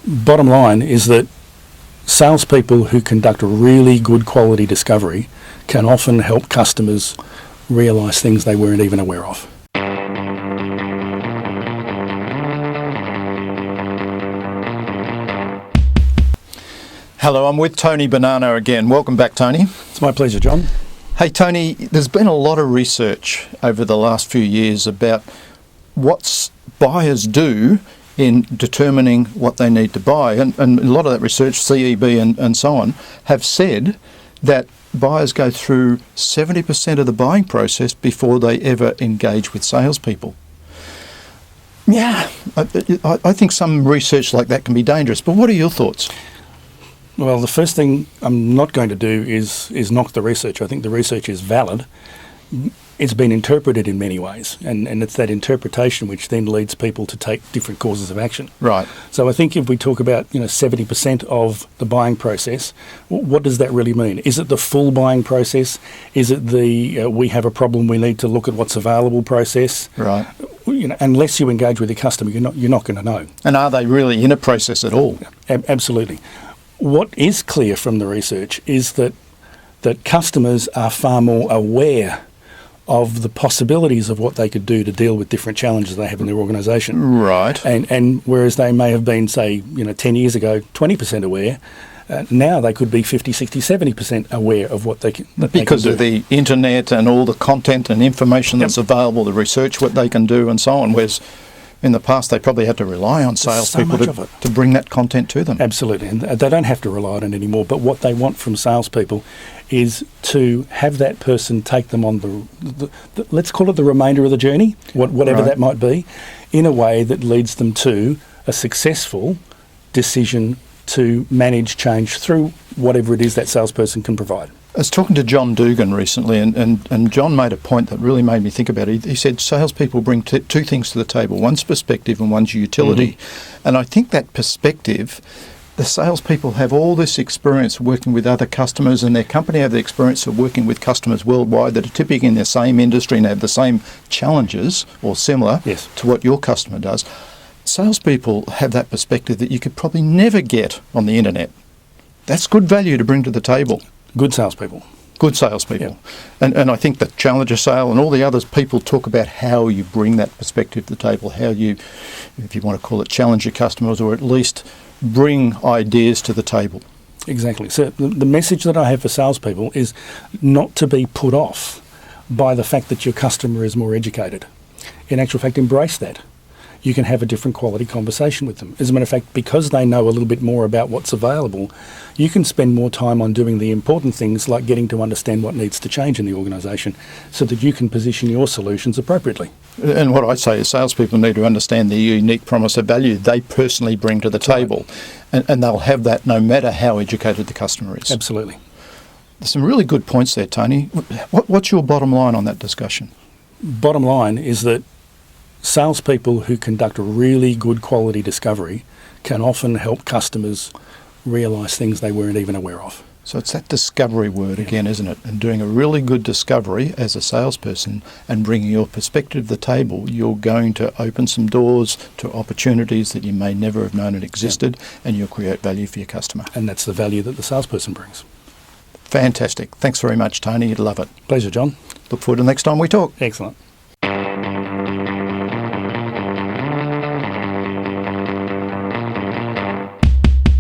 Bottom line is that salespeople who conduct a really good quality discovery can often help customers realise things they weren't even aware of. Hello, I'm with Tony Bonanno again. Welcome back, Tony. It's my pleasure, John. Hey, Tony, there's been a lot of research over the last few years about what buyers do in determining what they need to buy. And a lot of that research, CEB and so on, have said that buyers go through 70% of the buying process before they ever engage with salespeople. Yeah, I think some research like that can be dangerous. But what are your thoughts? Well, the first thing I'm not going to do is knock the research. I think the research is valid. It's been interpreted in many ways, and it's that interpretation which then leads people to take different courses of action. Right. So I think if we talk about 70% of the buying process, what does that really mean? Is it the full buying process? Is it the we have a problem, we need to look at what's available process? Right. Unless you engage with your customer, you're not going to know. And are they really in a process at all? Absolutely. What is clear from the research is that customers are far more aware of the possibilities of what they could do to deal with different challenges they have in their organisation. Right. And whereas they may have been, say, 10 years ago, 20% aware, now they could be 50, 60, 70% aware of what they can do. Because of the internet and all the content and information that's available to research what they can do and so on, whereas in the past, they probably had to rely on salespeople to bring that content to them. Absolutely, and they don't have to rely on it anymore. But what they want from salespeople is to have that person take them on the let's call it the remainder of the journey, whatever that might be, in a way that leads them to a successful decision to manage change through whatever it is that salesperson can provide. I was talking to John Dugan recently, and John made a point that really made me think about it. He said salespeople bring two things to the table. One's perspective and one's utility. Mm-hmm. And I think that perspective, the salespeople have all this experience working with other customers, and their company have the experience of working with customers worldwide that are typically in the same industry and have the same challenges or similar to what your customer does. Salespeople have that perspective that you could probably never get on the internet. That's good value to bring to the table. Good salespeople. Good salespeople. Yep. And I think the Challenger sale and all the others, people talk about how you bring that perspective to the table, how you, if you want to call it, challenge your customers or at least bring ideas to the table. Exactly. So the message that I have for salespeople is not to be put off by the fact that your customer is more educated. In actual fact, embrace that. You can have a different quality conversation with them. As a matter of fact, because they know a little bit more about what's available, you can spend more time on doing the important things like getting to understand what needs to change in the organisation so that you can position your solutions appropriately. And what I say is salespeople need to understand the unique promise of value they personally bring to the table. And they'll have that no matter how educated the customer is. Absolutely. There's some really good points there, Tony. What's your bottom line on that discussion? Bottom line is that salespeople who conduct a really good quality discovery can often help customers realise things they weren't even aware of. So it's that discovery word again, isn't it? And doing a really good discovery as a salesperson and bringing your perspective to the table, you're going to open some doors to opportunities that you may never have known it existed, and you'll create value for your customer. And that's the value that the salesperson brings. Fantastic. Thanks very much, Tony. You'd love it. Pleasure, John. Look forward to the next time we talk. Excellent.